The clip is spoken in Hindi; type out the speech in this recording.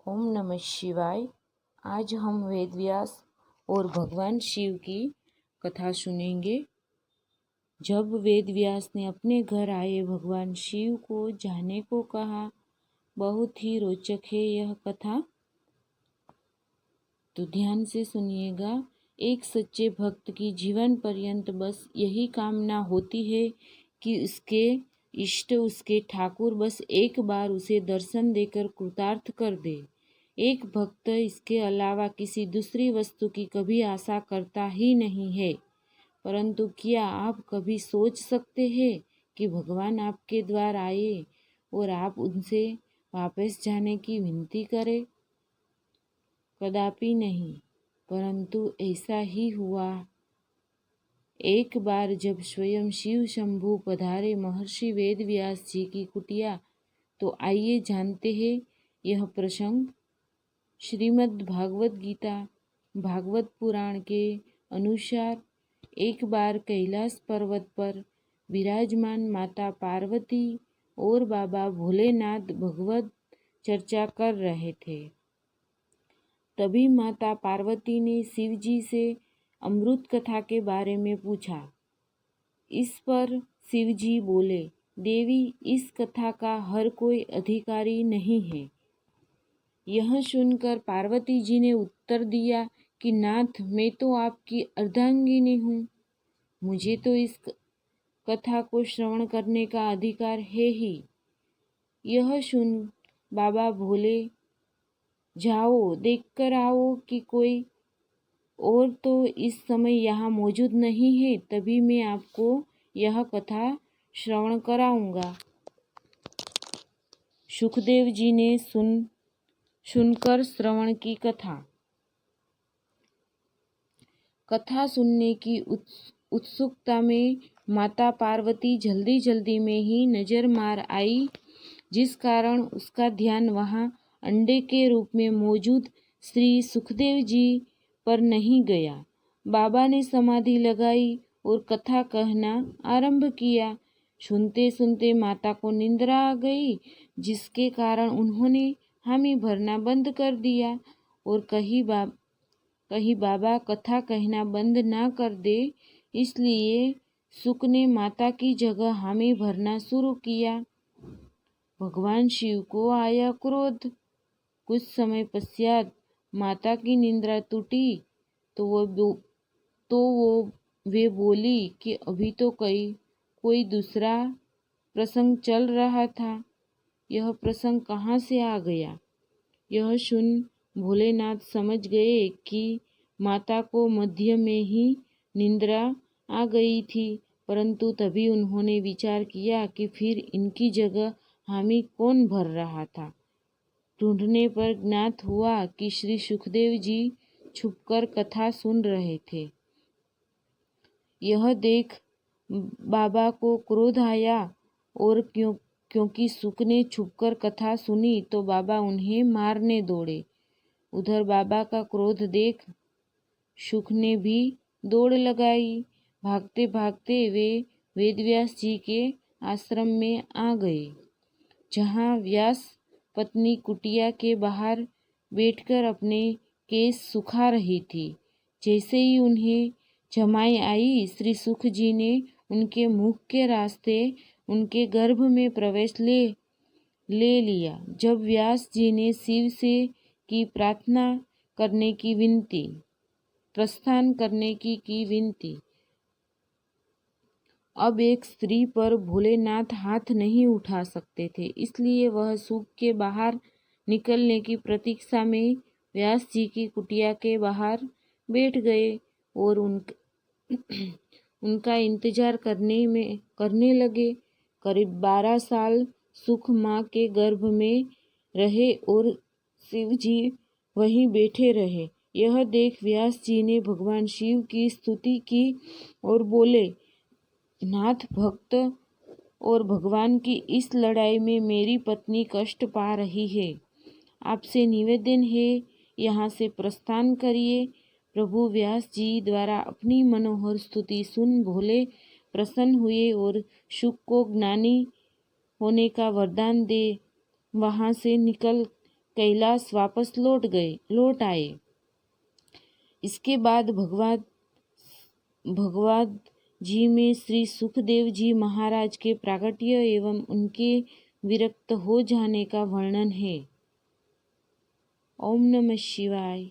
ओम नमः शिवाय। आज हम वेद व्यास और भगवान शिव की कथा सुनेंगे। जब वेद व्यास ने अपने घर आए भगवान शिव को जाने को कहा। बहुत ही रोचक है यह कथा, तो ध्यान से सुनिएगा। एक सच्चे भक्त की जीवन पर्यंत बस यही कामना होती है कि उसके इष्ट, उसके ठाकुर बस एक बार उसे दर्शन देकर कृतार्थ कर दे। एक भक्त इसके अलावा किसी दूसरी वस्तु की कभी आशा करता ही नहीं है। परंतु क्या आप कभी सोच सकते हैं कि भगवान आपके द्वार आए और आप उनसे वापस जाने की विनती करें? कदापि नहीं, परंतु ऐसा ही हुआ। एक बार जब स्वयं शिव शंभु पधारे महर्षि वेद व्यास जी की कुटिया, तो आइए जानते हैं यह प्रसंग। श्रीमद् भागवत गीता भागवत पुराण के अनुसार एक बार कैलाश पर्वत पर विराजमान माता पार्वती और बाबा भोलेनाथ भगवत चर्चा कर रहे थे। तभी माता पार्वती ने शिव जी से अमृत कथा के बारे में पूछा। इस पर शिव जी बोले, देवी, इस कथा का हर कोई अधिकारी नहीं है। यह सुनकर पार्वती जी ने उत्तर दिया कि नाथ, मैं तो आपकी अर्धांगिनी हूँ, मुझे तो इस कथा को श्रवण करने का अधिकार है ही। यह सुन बाबा भोले, जाओ देखकर आओ कि कोई और तो इस समय यहाँ मौजूद नहीं है, तभी मैं आपको यह कथा श्रवण कराऊंगा। सुखदेव जी ने सुनकर श्रवण की कथा सुनने की उत्सुकता में माता पार्वती जल्दी जल्दी में ही नजर मार आई, जिस कारण उसका ध्यान वहां अंडे के रूप में मौजूद श्री सुखदेव जी पर नहीं गया। बाबा ने समाधि लगाई और कथा कहना आरंभ किया। सुनते सुनते माता को निंद्रा आ गई, जिसके कारण उन्होंने हामी भरना बंद कर दिया और कहीं बाबा कथा कहना बंद ना कर दे, इसलिए सुख ने माता की जगह हामी भरना शुरू किया। भगवान शिव को आया क्रोध। कुछ समय पश्चात माता की निंद्रा टूटी तो वे बोली कि अभी तो कोई दूसरा प्रसंग चल रहा था, यह प्रसंग कहाँ से आ गया? यह सुन भोलेनाथ समझ गए कि माता को मध्य में ही निंद्रा आ गई थी, परंतु तभी उन्होंने विचार किया कि फिर इनकी जगह हामी कौन भर रहा था। ढूंढने पर ज्ञात हुआ कि श्री सुखदेव जी छुपकर कथा सुन रहे थे। यह देख बाबा को क्रोध आया और क्योंकि सुख ने छुपकर कथा सुनी तो बाबा उन्हें मारने दौड़े। उधर बाबा का क्रोध देख सुख ने भी दौड़ लगाई। भागते भागते वे वेदव्यास जी के आश्रम में आ गए, जहाँ व्यास पत्नी कुटिया के बाहर बैठकर अपने केस सुखा रही थी। जैसे ही उन्हें जमाई आई, श्री सुख जी ने उनके मुख के रास्ते उनके गर्भ में प्रवेश ले लिया। जब व्यास जी ने शिव से की प्रार्थना करने की विनती, प्रस्थान करने की विनती। अब एक स्त्री पर भोलेनाथ हाथ नहीं उठा सकते थे, इसलिए वह सुख के बाहर निकलने की प्रतीक्षा में व्यास जी की कुटिया के बाहर बैठ गए और उनका इंतजार करने लगे। करीब 12 साल सुख माँ के गर्भ में रहे और शिव जी वहीं बैठे रहे। यह देख व्यास जी ने भगवान शिव की स्तुति की और बोले, नाथ, भक्त और भगवान की इस लड़ाई में मेरी पत्नी कष्ट पा रही है। आपसे निवेदन है, यहाँ से प्रस्थान करिए। प्रभु व्यास जी द्वारा अपनी मनोहर स्तुति सुन भोले प्रसन्न हुए और शुक को ज्ञानी होने का वरदान दे वहाँ से निकल कैलाश वापस लौट आए। इसके बाद भगवद जी में श्री सुखदेव जी महाराज के प्राकट्य एवं उनके विरक्त हो जाने का वर्णन है। ओम नमः शिवाय।